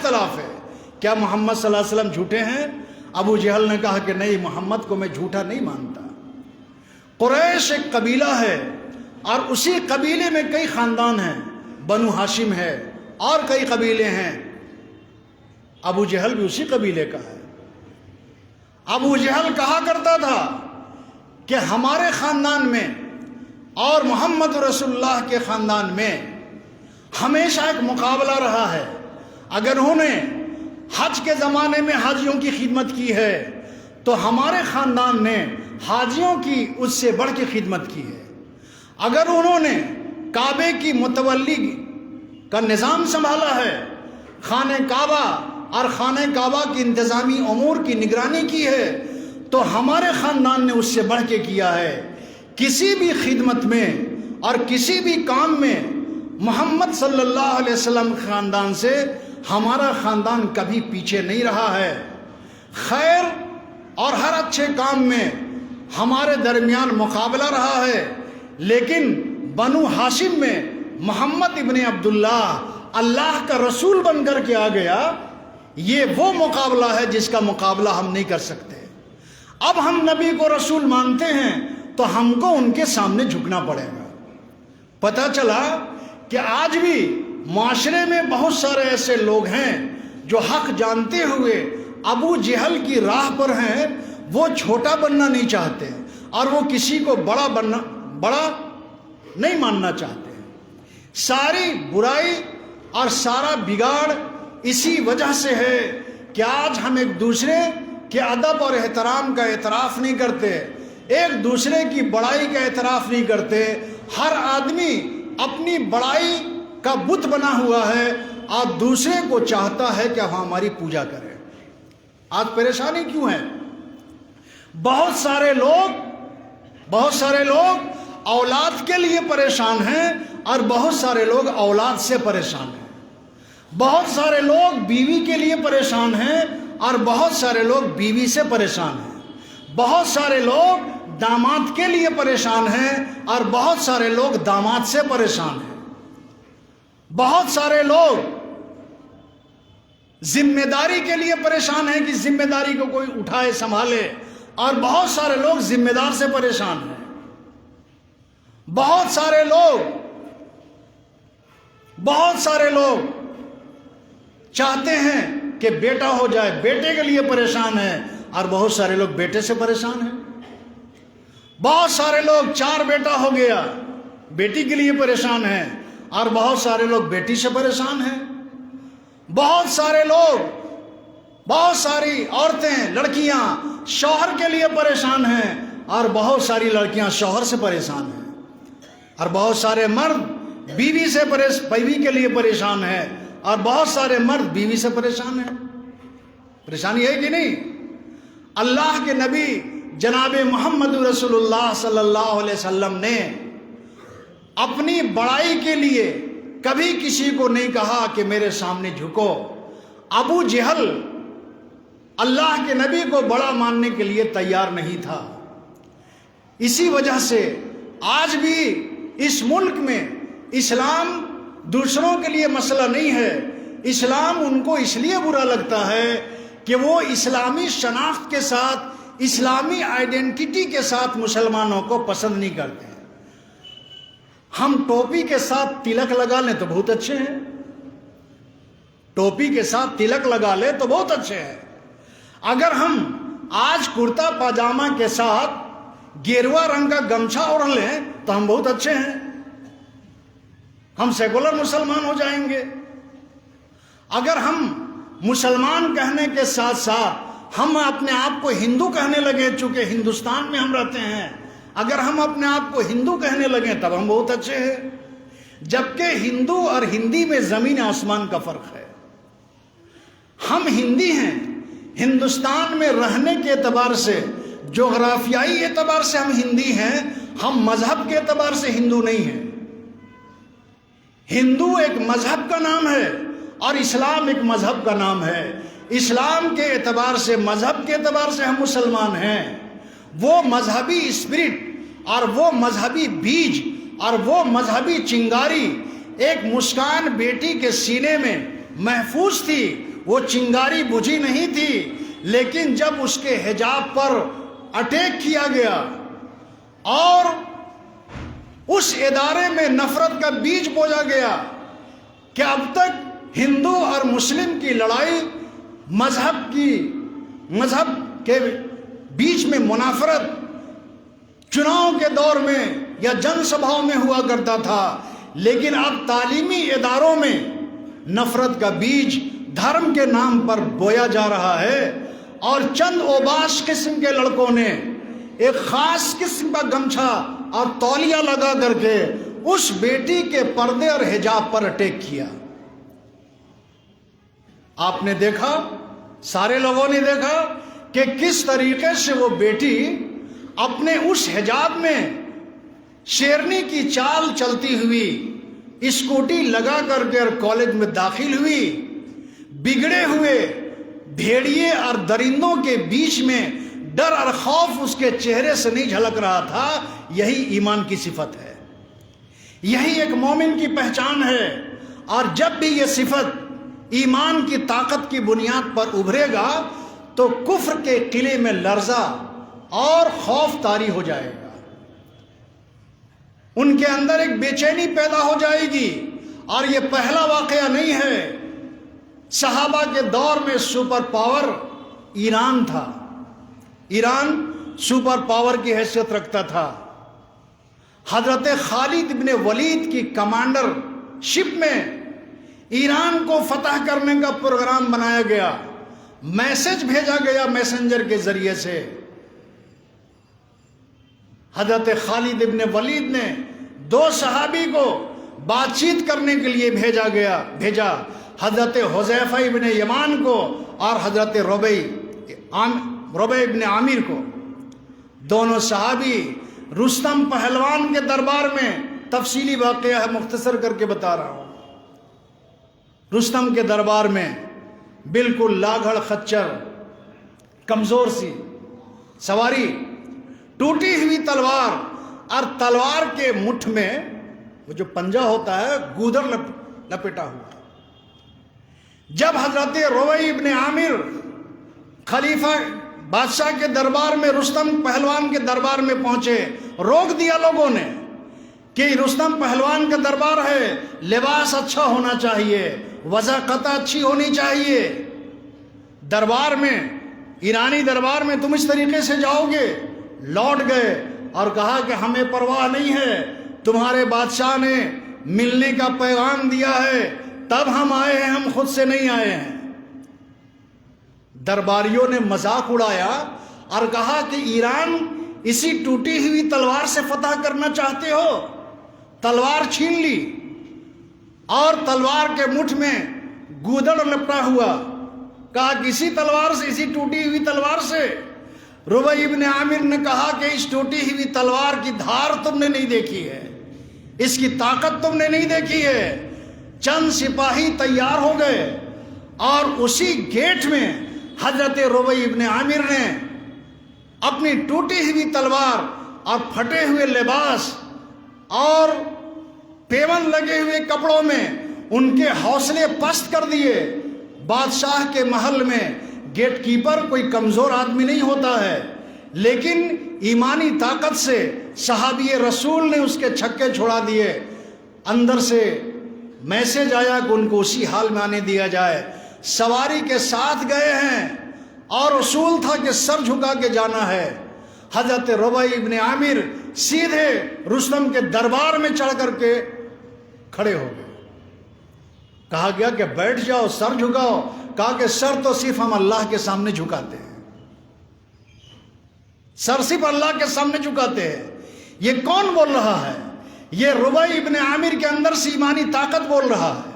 اختلاف ہے، کیا محمد صلی اللہ علیہ وسلم جھوٹے ہیں؟ ابو جہل نے کہا کہ نہیں، محمد کو میں جھوٹا نہیں مانتا۔ قریش ایک قبیلہ ہے اور اسی قبیلے میں کئی خاندان ہیں، بنو ہاشم ہے اور کئی قبیلے ہیں، ابو جہل بھی اسی قبیلے کا ہے۔ ابو جہل کہا کرتا تھا کہ ہمارے خاندان میں اور محمد رسول اللہ کے خاندان میں ہمیشہ ایک مقابلہ رہا ہے، اگر انہوں نے حج کے زمانے میں حاجیوں کی خدمت کی ہے تو ہمارے خاندان نے حاجیوں کی اس سے بڑھ کے خدمت کی ہے، اگر انہوں نے کعبے کی متولی کا نظام سنبھالا ہے، خانہ کعبہ اور خانہ کعبہ کی انتظامی امور کی نگرانی کی ہے تو ہمارے خاندان نے اس سے بڑھ کے کیا ہے۔ کسی بھی خدمت میں اور کسی بھی کام میں محمد صلی اللہ علیہ وسلم خاندان سے ہمارا خاندان کبھی پیچھے نہیں رہا ہے۔ خیر اور ہر اچھے کام میں ہمارے درمیان مقابلہ رہا ہے، لیکن بنو ہاشم میں محمد ابن عبداللہ اللہ کا رسول بن کر کے آ گیا، یہ وہ مقابلہ ہے جس کا مقابلہ ہم نہیں کر سکتے۔ اب ہم نبی کو رسول مانتے ہیں تو ہم کو ان کے سامنے جھکنا پڑے گا۔ پتہ چلا کہ آج بھی معاشرے میں بہت سارے ایسے لوگ ہیں جو حق جانتے ہوئے ابو جہل کی راہ پر ہیں، وہ چھوٹا بننا نہیں چاہتے اور وہ کسی کو بڑا نہیں ماننا چاہتے۔ ساری برائی اور سارا بگاڑ اسی وجہ سے ہے کہ آج ہم ایک دوسرے کے ادب اور احترام کا اعتراف نہیں کرتے، ایک دوسرے کی بڑائی کا اعتراف نہیں کرتے۔ ہر آدمی اپنی بڑائی کا بت بنا ہوا ہے اور دوسرے کو چاہتا ہے کہ وہ ہماری پوجا کرے۔ آج پریشانی کیوں ہے؟ بہت سارے لوگ اولاد کے لیے پریشان ہیں اور بہت سارے لوگ اولاد سے پریشان ہیں۔ بہت سارے لوگ بیوی کے لیے پریشان ہیں اور بہت سارے لوگ بیوی سے پریشان ہیں۔ بہت سارے لوگ داماد کے لیے پریشان ہیں اور بہت سارے لوگ داماد سے پریشان ہیں۔ بہت سارے لوگ ذمہ داری کے لیے پریشان ہیں کہ ذمہ داری کو کوئی اٹھائے سنبھالے، اور بہت سارے لوگ ذمہ دار سے پریشان ہیں۔ بہت سارے لوگ چاہتے ہیں کہ بیٹا ہو جائے، بیٹے کے لیے پریشان ہیں، اور بہت سارے لوگ بیٹے سے پریشان ہیں۔ بہت سارے لوگ 4 بیٹا ہو گیا، بیٹی کے لیے پریشان ہیں، اور بہت سارے لوگ بیٹی سے پریشان ہیں۔ بہت ساری عورتیں، لڑکیاں شوہر کے لیے پریشان ہیں، اور بہت ساری لڑکیاں شوہر سے پریشان ہیں، اور بہت سارے مرد بیوی کے لیے پریشان ہیں، اور بہت سارے مرد بیوی سے پریشان ہیں۔ پریشانی ہے کہ نہیں؟ اللہ کے نبی جناب محمد رسول اللہ صلی اللہ علیہ وسلم نے اپنی بڑائی کے لیے کبھی کسی کو نہیں کہا کہ میرے سامنے جھکو۔ ابو جہل اللہ کے نبی کو بڑا ماننے کے لیے تیار نہیں تھا۔ اسی وجہ سے آج بھی اس ملک میں اسلام دوسروں کے لیے مسئلہ نہیں ہے۔ اسلام ان کو اس لیے برا لگتا ہے کہ وہ اسلامی شناخت کے ساتھ، اسلامی آئیڈینٹی کے ساتھ مسلمانوں کو پسند نہیں کرتے۔ ہم ٹوپی کے ساتھ تلک لگا لیں تو بہت اچھے ہیں، ٹوپی کے ساتھ تلک لگا لیں تو بہت اچھے ہیں۔ اگر ہم آج کرتا پاجامہ کے ساتھ گیروا رنگ کا گمچھا اوڑھ لیں تو ہم بہت اچھے ہیں، ہم سیکولر مسلمان ہو جائیں گے۔ اگر ہم مسلمان کہنے کے ساتھ ساتھ ہم اپنے آپ کو ہندو کہنے لگے، چونکہ ہندوستان میں ہم رہتے ہیں، اگر ہم اپنے آپ کو ہندو کہنے لگیں تب ہم بہت اچھے ہیں، جبکہ ہندو اور ہندی میں زمین آسمان کا فرق ہے۔ ہم ہندی ہیں، ہندوستان میں رہنے کے اعتبار سے، جغرافیائی اعتبار سے ہم ہندی ہیں، ہم مذہب کے اعتبار سے ہندو نہیں ہیں۔ ہندو ایک مذہب کا نام ہے اور اسلام ایک مذہب کا نام ہے۔ اسلام کے اعتبار سے، مذہب کے اعتبار سے ہم مسلمان ہیں۔ وہ مذہبی اسپرٹ اور وہ مذہبی بیج اور وہ مذہبی چنگاری ایک مسکان بیٹی کے سینے میں محفوظ تھی، وہ چنگاری بجھی نہیں تھی، لیکن جب اس کے حجاب پر اٹیک کیا گیا اور اس ادارے میں نفرت کا بیج بویا گیا کہ اب تک ہندو اور مسلم کی لڑائی مذہب کے بیچ میں منافرت چناؤں کے دور میں یا جن سبھاؤں میں ہوا کرتا تھا، لیکن اب تعلیمی اداروں میں نفرت کا بیج دھرم کے نام پر بویا جا رہا ہے، اور چند اوباش قسم کے لڑکوں نے ایک خاص قسم کا گمچھا اور تولیہ لگا کر کے اس بیٹی کے پردے اور حجاب پر اٹیک کیا۔ آپ نے دیکھا، سارے لوگوں نے دیکھا کہ کس طریقے سے وہ بیٹی اپنے اس حجاب میں شیرنی کی چال چلتی ہوئی اسکوٹی لگا کر کے کالج میں داخل ہوئی۔ بگڑے ہوئے بھیڑیے اور درندوں کے بیچ میں ڈر اور خوف اس کے چہرے سے نہیں جھلک رہا تھا۔ یہی ایمان کی صفت ہے، یہی ایک مومن کی پہچان ہے، اور جب بھی یہ صفت ایمان کی طاقت کی بنیاد پر ابھرے گا تو کفر کے قلعے میں لرزہ اور خوف طاری ہو جائے گا، ان کے اندر ایک بے چینی پیدا ہو جائے گی۔ اور یہ پہلا واقعہ نہیں ہے، صحابہ کے دور میں سپر پاور ایران تھا، ایران سپر پاور کی حیثیت رکھتا تھا۔ حضرت خالد ابن ولید کی کمانڈر شپ میں ایران کو فتح کرنے کا پروگرام بنایا گیا، میسج بھیجا گیا میسنجر کے ذریعے سے۔ حضرت خالد ابن ولید نے 2 صحابی کو بات چیت کرنے کے لیے بھیجا، حضرت حذیفہ ابن یمان کو اور حضرت ربیع ابن عامر کو۔ دونوں صحابی رستم پہلوان کے دربار میں، تفصیلی واقعہ ہے، مختصر کر کے بتا رہا ہوں۔ رستم کے دربار میں بالکل لاگھڑ خچر، کمزور سی سواری، ٹوٹی ہوئی تلوار، اور تلوار کے مٹھ میں وہ جو پنجہ ہوتا ہے گودر لپیٹا ہوا۔ جب حضرت ربیع ابن عامر خلیفہ بادشاہ کے دربار میں رستم پہلوان کے دربار میں پہنچے، روک دیا لوگوں نے کہ رستم پہلوان کا دربار ہے، لباس اچھا ہونا چاہیے، وضاقت اچھی ہونی چاہیے، دربار میں، ایرانی دربار میں تم اس طریقے سے جاؤ گے۔ لوٹ گئے اور کہا کہ ہمیں پرواہ نہیں ہے، تمہارے بادشاہ نے ملنے کا پیغام دیا ہے تب ہم آئے ہیں، ہم خود سے نہیں آئے ہیں۔ درباریوں نے مذاق اڑایا اور کہا کہ ایران اسی ٹوٹی ہوئی تلوار سے فتح کرنا چاہتے ہو؟ تلوار چھین لی اور تلوار کے مٹھ میں گودڑ لپٹا ہوا، کہا کہ اسی تلوار سے، اسی ٹوٹی ہوئی تلوار سے۔ ربیع ابن عامر نے کہا کہ اس ٹوٹی ہوئی تلوار کی دھار تم نے نہیں دیکھی ہے، اس کی طاقت تم نے نہیں دیکھی ہے۔ چند سپاہی تیار ہو گئے اور اسی گیٹ میں حضرت ربیع ابن عامر نے اپنی ٹوٹی ہوئی تلوار اور پھٹے ہوئے لباس اور پیون لگے ہوئے کپڑوں میں ان کے حوصلے پست کر دیے۔ بادشاہ کے محل میں گیٹ کیپر کوئی کمزور آدمی نہیں ہوتا ہے، لیکن ایمانی طاقت سے صحابی رسول نے اس کے چھکے چھوڑا دیے۔ اندر سے میسج آیا کہ ان کو اسی حال میں آنے دیا جائے۔ سواری کے ساتھ گئے ہیں اور اصول تھا کہ سر جھکا کے جانا ہے۔ حضرت ربیع ابن عامر سیدھے رستم کے دربار میں چڑھ کر کے کھڑے ہو گئے۔ کہا گیا کہ بیٹھ جاؤ، سر جھکاؤ۔ کہا کہ سر تو صرف ہم اللہ کے سامنے جھکاتے ہیں، سر صرف اللہ کے سامنے جھکاتے ہیں۔ یہ کون بول رہا ہے؟ یہ ربیع ابن عامر کے اندر سے ایمانی طاقت بول رہا ہے۔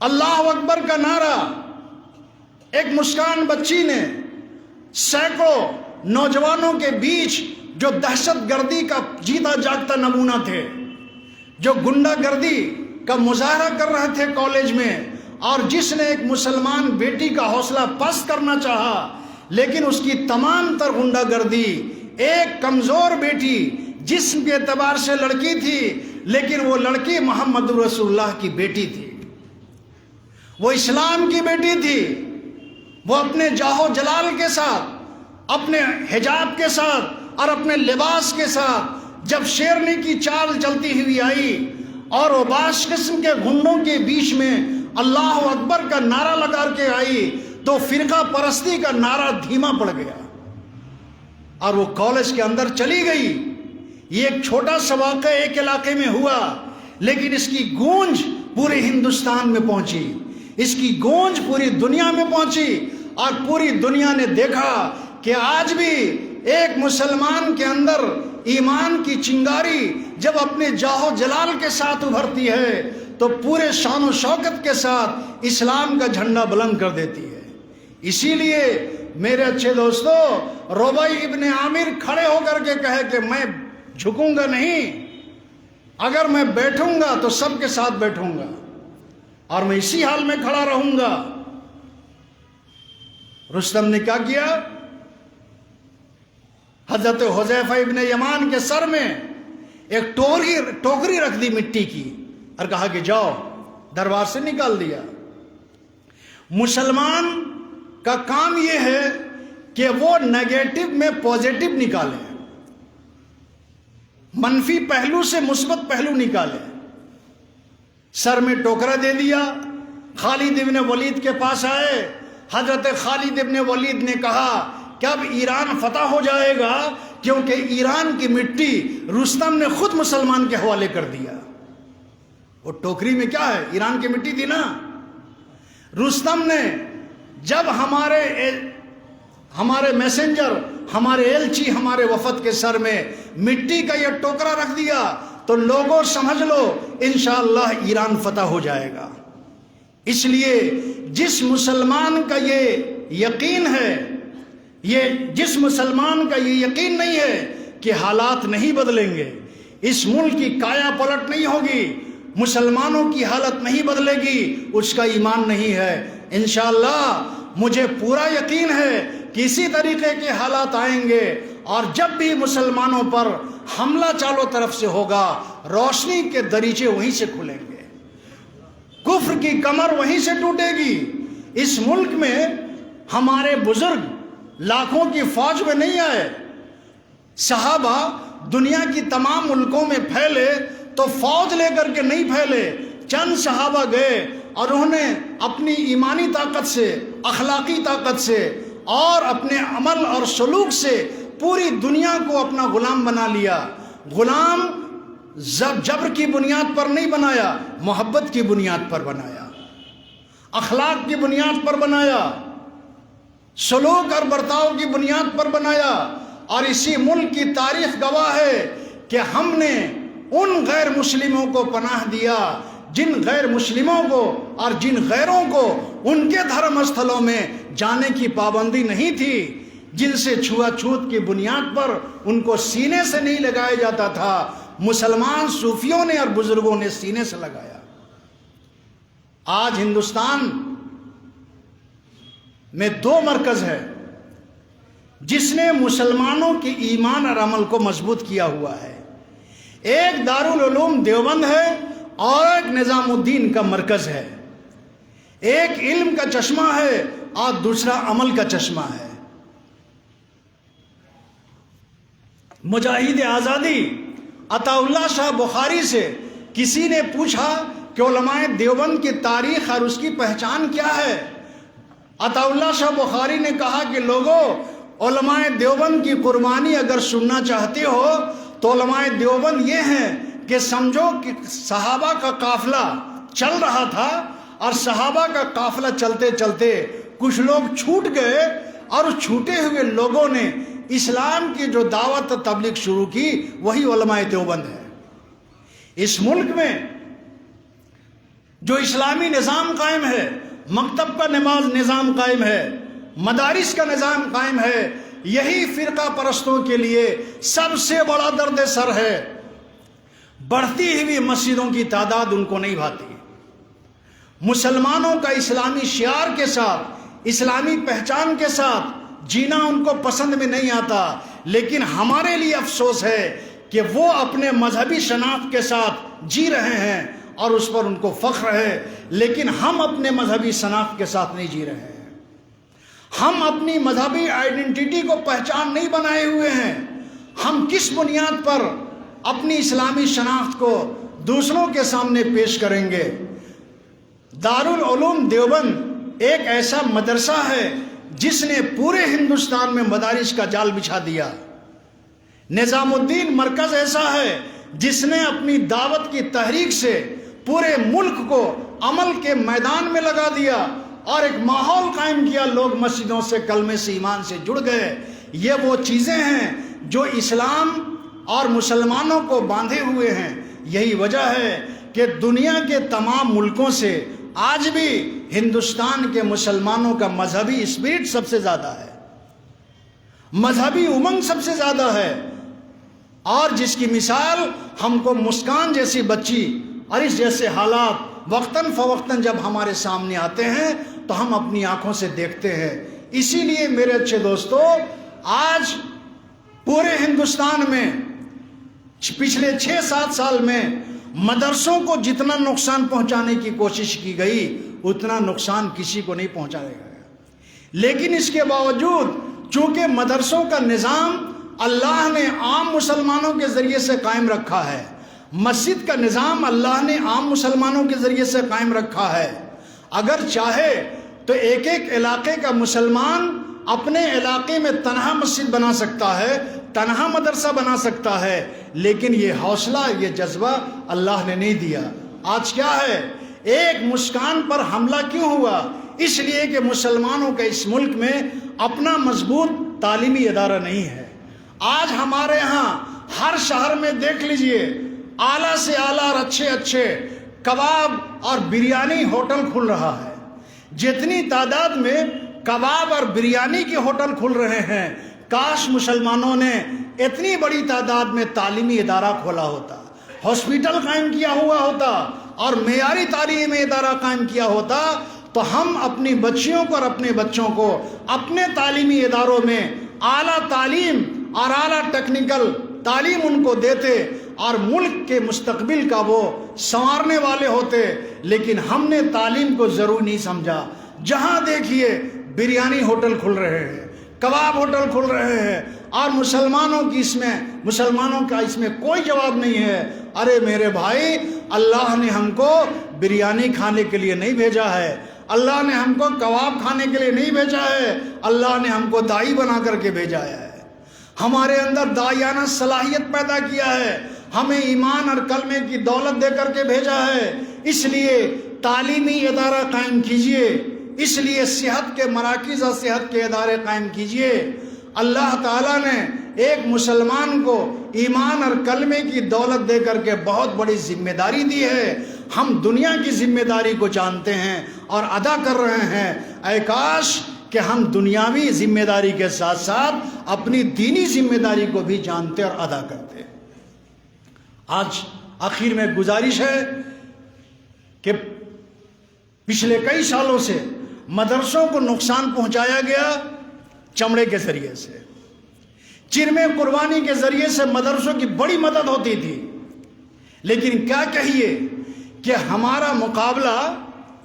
اللہ اکبر کا نعرہ ایک مسکان بچی نے سینکڑوں نوجوانوں کے بیچ جو دہشت گردی کا جیتا جاگتا نمونہ تھے، جو گنڈا گردی کا مظاہرہ کر رہے تھے کالج میں، اور جس نے ایک مسلمان بیٹی کا حوصلہ پست کرنا چاہا، لیکن اس کی تمام تر گنڈا گردی ایک کمزور بیٹی، جسم کے اعتبار سے لڑکی تھی، لیکن وہ لڑکی محمد رسول اللہ کی بیٹی تھی۔ وہ اسلام کی بیٹی تھی، وہ اپنے جاہ و جلال کے ساتھ، اپنے حجاب کے ساتھ اور اپنے لباس کے ساتھ جب شیرنی کی چال چلتی ہوئی آئی اور وہ باش قسم کے گھنڈوں کے بیچ میں اللہ اکبر کا نعرہ لگا کے آئی تو فرقہ پرستی کا نعرہ دھیما پڑ گیا اور وہ کالج کے اندر چلی گئی۔ یہ ایک چھوٹا سا واقعہ ایک علاقے میں ہوا، لیکن اس کی گونج پورے ہندوستان میں پہنچی، اس کی گونج پوری دنیا میں پہنچی، اور پوری دنیا نے دیکھا کہ آج بھی ایک مسلمان کے اندر ایمان کی چنگاری جب اپنے جاہ و جلال کے ساتھ ابھرتی ہے تو پورے شان و شوکت کے ساتھ اسلام کا جھنڈا بلند کر دیتی ہے۔ اسی لیے میرے اچھے دوستو، ربیع ابن عامر کھڑے ہو کر کے کہے کہ میں جھکوں گا نہیں، اگر میں بیٹھوں گا تو سب کے ساتھ بیٹھوں گا اور میں اسی حال میں کھڑا رہوں گا۔ رستم نے کیا کیا؟ حضرت حذیفہ ابن یمان کے سر میں ایک ٹوکری رکھ دی مٹی کی اور کہا کہ جاؤ، دربار سے نکال دیا۔ مسلمان کا کام یہ ہے کہ وہ نیگیٹو میں پوزیٹو نکالے، منفی پہلو سے مثبت پہلو نکالے۔ سر میں ٹوکرا دے دیا، خالد ابن ولید کے پاس آئے، حضرت خالد ابن ولید نے کہا کہ اب ایران فتح ہو جائے گا، کیونکہ ایران کی مٹی رستم نے خود مسلمان کے حوالے کر دیا۔ وہ ٹوکری میں کیا ہے؟ ایران کی مٹی تھی نا۔ رستم نے جب ہمارے میسنجر، ہمارے ایلچی، ہمارے وفد کے سر میں مٹی کا یہ ٹوکرا رکھ دیا تو لوگوں سمجھ لو انشاءاللہ ایران فتح ہو جائے گا۔ اس لیے جس مسلمان کا یہ یقین ہے، جس مسلمان کا یہ یقین نہیں ہے کہ حالات نہیں بدلیں گے، اس ملک کی کایا پلٹ نہیں ہوگی، مسلمانوں کی حالت نہیں بدلے گی، اس کا ایمان نہیں ہے۔ انشاءاللہ مجھے پورا یقین ہے کہ اسی طریقے کے حالات آئیں گے، اور جب بھی مسلمانوں پر حملہ چاروں طرف سے ہوگا، روشنی کے دریچے وہیں سے کھلیں گے، کفر کی کمر وہیں سے ٹوٹے گی۔ اس ملک میں ہمارے بزرگ لاکھوں کی فوج میں نہیں آئے، صحابہ دنیا کی تمام ملکوں میں پھیلے تو فوج لے کر کے نہیں پھیلے، چند صحابہ گئے اور انہوں نے اپنی ایمانی طاقت سے، اخلاقی طاقت سے اور اپنے عمل اور سلوک سے پوری دنیا کو اپنا غلام بنا لیا۔ غلام جبر کی بنیاد پر نہیں بنایا، محبت کی بنیاد پر بنایا، اخلاق کی بنیاد پر بنایا، سلوک اور برتاؤ کی بنیاد پر بنایا۔ اور اسی ملک کی تاریخ گواہ ہے کہ ہم نے ان غیر مسلموں کو پناہ دیا جن غیر مسلموں کو اور جن غیروں کو ان کے دھرم استھلوں میں جانے کی پابندی نہیں تھی، جن سے چھوا چھوت کی بنیاد پر ان کو سینے سے نہیں لگایا جاتا تھا، مسلمان صوفیوں نے اور بزرگوں نے سینے سے لگایا۔ آج ہندوستان میں دو مرکز ہے جس نے مسلمانوں کے ایمان اور عمل کو مضبوط کیا ہوا ہے، ایک دارالعلوم دیوبند ہے اور ایک نظام الدین کا مرکز ہے، ایک علم کا چشمہ ہے اور دوسرا عمل کا چشمہ ہے۔ مجاہد آزادی عطا اللہ شاہ بخاری سے کسی نے پوچھا کہ علماء دیوبند کی تاریخ اور اس کی پہچان کیا ہے؟ عطا اللہ شاہ بخاری نے کہا کہ لوگوں، علماء دیوبند کی قربانی اگر سننا چاہتے ہو تو علماء دیوبند یہ ہیں کہ سمجھو کہ صحابہ کا قافلہ چل رہا تھا اور صحابہ کا قافلہ چلتے چلتے کچھ لوگ چھوٹ گئے، اور اس چھوٹے ہوئے لوگوں نے اسلام کی جو دعوت تبلیغ شروع کی وہی علماء دیوبند ہے۔ اس ملک میں جو اسلامی نظام قائم ہے، مکتب کا نظام قائم ہے، مدارس کا نظام قائم ہے، یہی فرقہ پرستوں کے لیے سب سے بڑا درد سر ہے۔ بڑھتی ہوئی مسجدوں کی تعداد ان کو نہیں بھاتی، مسلمانوں کا اسلامی شعار کے ساتھ، اسلامی پہچان کے ساتھ جینا ان کو پسند میں نہیں آتا، لیکن ہمارے لیے افسوس ہے کہ وہ اپنے مذہبی شناخت کے ساتھ جی رہے ہیں اور اس پر ان کو فخر ہے لیکن ہم اپنے مذہبی شناخت کے ساتھ نہیں جی رہے ہیں. ہم اپنی مذہبی آئیڈینٹی کو پہچان نہیں بنائے ہوئے ہیں. ہم کس بنیاد پر اپنی اسلامی شناخت کو دوسروں کے سامنے پیش کریں گے؟ دارالعلوم دیوبند ایک ایسا مدرسہ ہے جس نے پورے ہندوستان میں مدارس کا جال بچھا دیا. نظام الدین مرکز ایسا ہے جس نے اپنی دعوت کی تحریک سے پورے ملک کو عمل کے میدان میں لگا دیا اور ایک ماحول قائم کیا. لوگ مسجدوں سے کلمے سے ایمان سے جڑ گئے. یہ وہ چیزیں ہیں جو اسلام اور مسلمانوں کو باندھے ہوئے ہیں. یہی وجہ ہے کہ دنیا کے تمام ملکوں سے آج بھی ہندوستان کے مسلمانوں کا مذہبی اسپرٹ سب سے زیادہ ہے, مذہبی امنگ سب سے زیادہ ہے. اور جس کی مثال ہم کو مسکان جیسی بچی اور اس جیسے حالات وقتاً فوقتاً جب ہمارے سامنے آتے ہیں تو ہم اپنی آنکھوں سے دیکھتے ہیں. اسی لیے میرے اچھے دوستو, آج پورے ہندوستان میں پچھلے 6-7 سال میں مدرسوں کو جتنا نقصان پہنچانے کی کوشش کی گئی اتنا نقصان کسی کو نہیں پہنچایا گیا. لیکن اس کے باوجود چونکہ مدرسوں کا نظام اللہ نے عام مسلمانوں کے ذریعے سے قائم رکھا ہے, مسجد کا نظام اللہ نے عام مسلمانوں کے ذریعے سے قائم رکھا ہے. اگر چاہے تو ایک ایک علاقے کا مسلمان اپنے علاقے میں تنہا مسجد بنا سکتا ہے, تنہا مدرسہ بنا سکتا ہے, لیکن یہ حوصلہ, یہ جذبہ اللہ نے نہیں دیا. آج کیا ہے, ایک مسکان پر حملہ کیوں ہوا؟ اس لیے کہ مسلمانوں کا اس ملک میں اپنا مضبوط تعلیمی ادارہ نہیں ہے. آج ہمارے ہاں ہر شہر میں دیکھ لیجئے اعلیٰ سے اعلیٰ اور اچھے اچھے کباب اور بریانی ہوٹل کھل رہا ہے. جتنی تعداد میں کباب اور بریانی کے ہوٹل کھل رہے ہیں, کاش مسلمانوں نے اتنی بڑی تعداد میں تعلیمی ادارہ کھولا ہوتا, ہاسپٹل قائم کیا ہوا ہوتا اور معیاری تعلیمی ادارہ قائم کیا ہوتا, تو ہم اپنی بچیوں کو اور اپنے بچوں کو اپنے تعلیمی اداروں میں اعلیٰ تعلیم اور اعلیٰ ٹیکنیکل تعلیم ان کو دیتے اور ملک کے مستقبل کا وہ سنوارنے والے ہوتے. لیکن ہم نے تعلیم کو ضروری نہیں سمجھا. جہاں دیکھیے بریانی ہوٹل کھل رہے ہیں, کباب ہوٹل کھل رہے ہیں, اور مسلمانوں کا اس میں کوئی جواب نہیں ہے. ارے میرے بھائی, اللہ نے ہم کو بریانی کھانے کے لیے نہیں بھیجا ہے, اللہ نے ہم کو کباب کھانے کے لیے نہیں بھیجا ہے, اللہ نے ہم کو دائی بنا کر کے بھیجا ہے. ہمارے اندر داعیانہ صلاحیت پیدا کیا ہے, ہمیں ایمان اور کلمے کی دولت دے کر کے بھیجا ہے. اس لیے تعلیمی ادارہ قائم کیجئے, اس لیے صحت کے مراکز اور صحت کے ادارے قائم کیجئے. اللہ تعالیٰ نے ایک مسلمان کو ایمان اور کلمے کی دولت دے کر کے بہت بڑی ذمہ داری دی ہے. ہم دنیا کی ذمہ داری کو جانتے ہیں اور ادا کر رہے ہیں. اے کاش کہ ہم دنیاوی ذمہ داری کے ساتھ ساتھ اپنی دینی ذمہ داری کو بھی جانتے اور ادا کرتے. آج آخر میں گزارش ہے کہ پچھلے کئی سالوں سے مدرسوں کو نقصان پہنچایا گیا چمڑے کے ذریعے سے, چرمے قربانی کے ذریعے سے مدرسوں کی بڑی مدد ہوتی تھی. لیکن کیا کہیے کہ ہمارا مقابلہ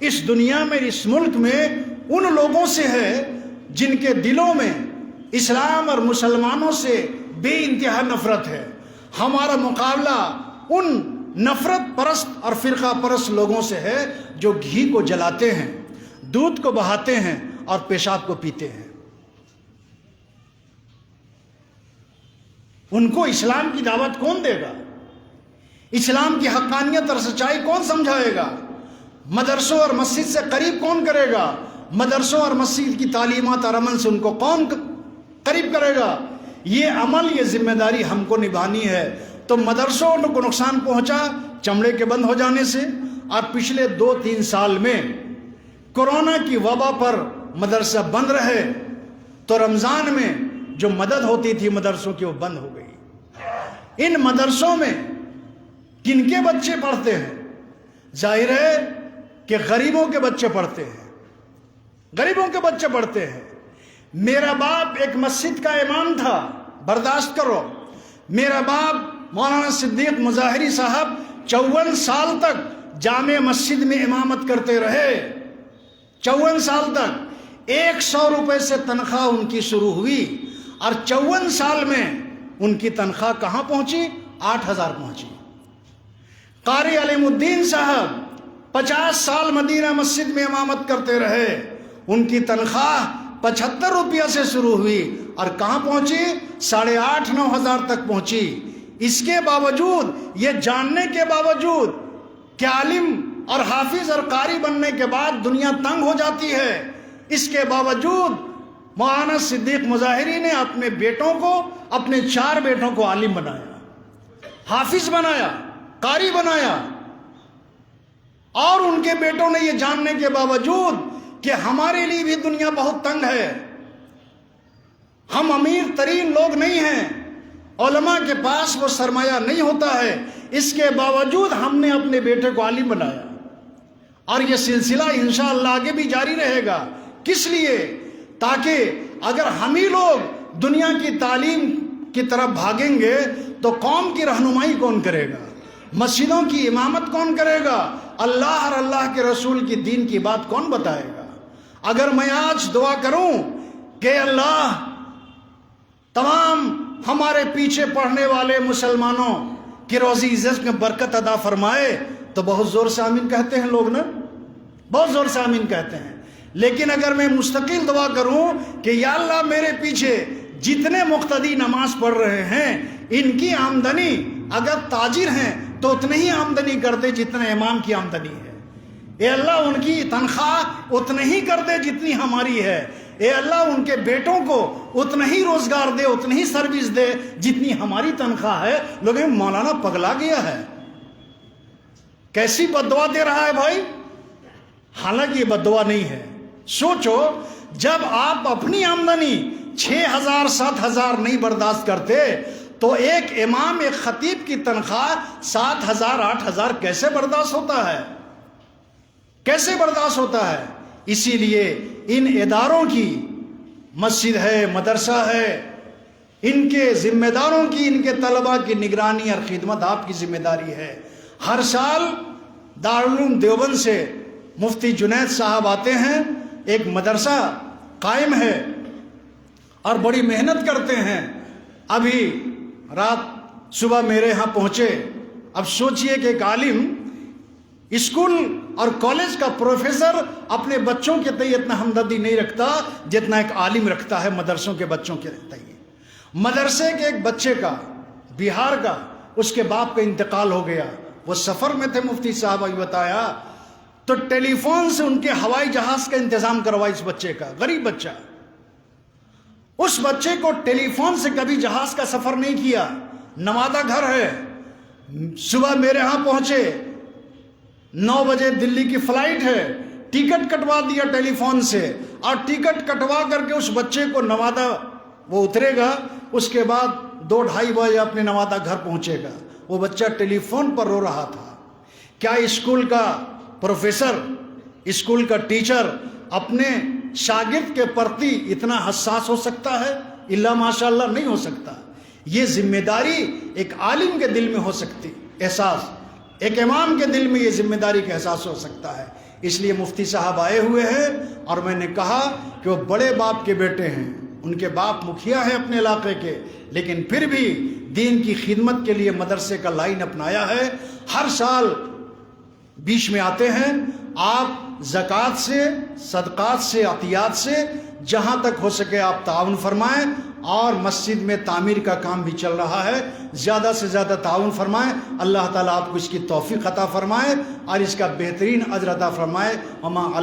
اس دنیا میں, اس ملک میں ان لوگوں سے ہے جن کے دلوں میں اسلام اور مسلمانوں سے بے انتہا نفرت ہے. ہمارا مقابلہ ان نفرت پرست اور فرقہ پرست لوگوں سے ہے جو گھی کو جلاتے ہیں, دودھ کو بہاتے ہیں اور پیشاب کو پیتے ہیں. ان کو اسلام کی دعوت کون دے گا؟ اسلام کی حقانیت اور سچائی کون سمجھائے گا؟ مدرسوں اور مسجد سے قریب کون کرے گا؟ مدرسوں اور مسجد کی تعلیمات اور عمل سے ان کو کون قریب کرے گا؟ یہ عمل, یہ ذمہ داری ہم کو نبھانی ہے. تو مدرسوں کو نقصان پہنچا چمڑے کے بند ہو جانے سے, اور پچھلے 2-3 سال میں کورونا کی وبا پر مدرسہ بند رہے, تو رمضان میں جو مدد ہوتی تھی مدرسوں کی وہ بند ہو گئی. ان مدرسوں میں کن کے بچے پڑھتے ہیں؟ ظاہر ہے کہ غریبوں کے بچے پڑھتے ہیں, غریبوں کے بچے پڑھتے ہیں. میرا باپ ایک مسجد کا امام تھا, برداشت کرو. میرا باپ مولانا صدیق مظاہری صاحب 54 سال تک جامع مسجد میں امامت کرتے رہے 54 سال تک. 100 روپے سے تنخواہ ان کی شروع ہوئی اور 54 سال میں ان کی تنخواہ کہاں پہنچی؟ 8,000 پہنچی. قاری علیم الدین صاحب 50 سال مدینہ مسجد میں امامت کرتے رہے. ان کی تنخواہ 75 روپیہ سے شروع ہوئی اور کہاں پہنچی؟ 8,500-9 ہزار تک پہنچی. اس کے باوجود، یہ جاننے کے باوجود کہ عالم اور حافظ اور قاری بننے کے بعد دنیا تنگ ہو جاتی ہے، اس کے باوجود مولانا صدیق مظاہری نے اپنے بیٹوں کو، اپنے 4 بیٹوں کو عالم بنایا، حافظ بنایا، قاری بنایا. اور ان کے بیٹوں نے یہ جاننے کے باوجود کہ ہمارے لیے بھی دنیا بہت تنگ ہے، ہم امیر ترین لوگ نہیں ہیں، علماء کے پاس وہ سرمایہ نہیں ہوتا ہے، اس کے باوجود ہم نے اپنے بیٹے کو عالم بنایا. اور یہ سلسلہ انشاءاللہ آگے بھی جاری رہے گا. کس لیے؟ تاکہ اگر ہم ہی لوگ دنیا کی تعلیم کی طرف بھاگیں گے تو قوم کی رہنمائی کون کرے گا؟ مسجدوں کی امامت کون کرے گا؟ اللہ اور اللہ کے رسول کی دین کی بات کون بتائے گا؟ اگر میں آج دعا کروں کہ اللہ تمام ہمارے پیچھے پڑھنے والے مسلمانوں کی روزی عزت میں برکت عطا فرمائے تو بہت زور سے آمین کہتے ہیں لوگ نا، بہت زور سے آمین کہتے ہیں. لیکن اگر میں مستقل دعا کروں کہ یا اللہ میرے پیچھے جتنے مقتدی نماز پڑھ رہے ہیں ان کی آمدنی اگر تاجر ہیں تو اتنی ہی آمدنی کر دے جتنے امام کی آمدنی ہے. اے اللہ ان کی تنخواہ اتنی ہی کر دے جتنی ہماری ہے. اے اللہ ان کے بیٹوں کو اتنا ہی روزگار دے، اتنی ہی سروس دے جتنی ہماری تنخواہ ہے. لوگ مولانا پگلا گیا ہے، کیسی بد دعا دے رہا ہے بھائی. حالانکہ یہ بد دعا نہیں ہے. سوچو، جب آپ اپنی آمدنی 6,000 7,000 نہیں برداشت کرتے تو ایک امام، ایک خطیب کی تنخواہ 7,000 8,000 کیسے برداشت ہوتا ہے؟ کیسے برداشت ہوتا ہے؟ اسی لیے ان اداروں کی، مسجد ہے، مدرسہ ہے، ان کے ذمہ داروں کی، ان کے طلباء کی نگرانی اور خدمت آپ کی ذمہ داری ہے. ہر سال دارالعلوم دیوبند سے مفتی جنید صاحب آتے ہیں، ایک مدرسہ قائم ہے اور بڑی محنت کرتے ہیں. ابھی رات صبح میرے ہاں پہنچے. اب سوچئے کہ ایک عالم اسکول اور کالج کا پروفیسر اپنے بچوں کے تئیں اتنا ہمدردی نہیں رکھتا جتنا ایک عالم رکھتا ہے مدرسوں کے بچوں کے تئیں. مدرسے کے ایک بچے کا، بہار کا، اس کے باپ کا انتقال ہو گیا. وہ سفر میں تھے، مفتی صاحب ابھی بتایا، تو ٹیلی فون سے ان کے ہوائی جہاز کا انتظام کروا اس بچے کا. غریب بچہ، اس بچے کو ٹیلی فون سے کبھی جہاز کا سفر نہیں کیا. نوادہ گھر ہے. صبح میرے ہاں پہنچے، 9 بجے دلی کی فلائٹ ہے، ٹکٹ کٹوا دیا ٹیلی فون سے، اور ٹکٹ کٹوا کر کے اس بچے کو نوادہ وہ اترے گا، اس کے بعد 2-2:30 بجے اپنے نوادہ گھر پہنچے گا. وہ بچہ ٹیلی فون پر رو رہا تھا. کیا اسکول کا پروفیسر، اسکول کا ٹیچر اپنے شاگرد کے پرتی اتنا حساس ہو سکتا ہے؟ الا ماشاءاللہ نہیں ہو سکتا. یہ ذمہ داری ایک عالم کے دل میں ہو سکتی، احساس ایک امام کے دل میں یہ ذمہ داری کا احساس ہو سکتا ہے. اس لیے مفتی صاحب آئے ہوئے ہیں اور میں نے کہا کہ وہ بڑے باپ کے بیٹے ہیں، ان کے باپ مکھیا ہیں اپنے علاقے کے، لیکن پھر بھی دین کی خدمت کے لیے مدرسے کا لائن اپنایا ہے. ہر سال بیچ میں آتے ہیں. آپ زکوٰۃ سے، صدقات سے، عطیات سے جہاں تک ہو سکے آپ تعاون فرمائیں. اور مسجد میں تعمیر کا کام بھی چل رہا ہے، زیادہ سے زیادہ تعاون فرمائیں. اللہ تعالیٰ آپ کو اس کی توفیق عطا فرمائے اور اس کا بہترین اجر عطا فرمائے. وما علیہ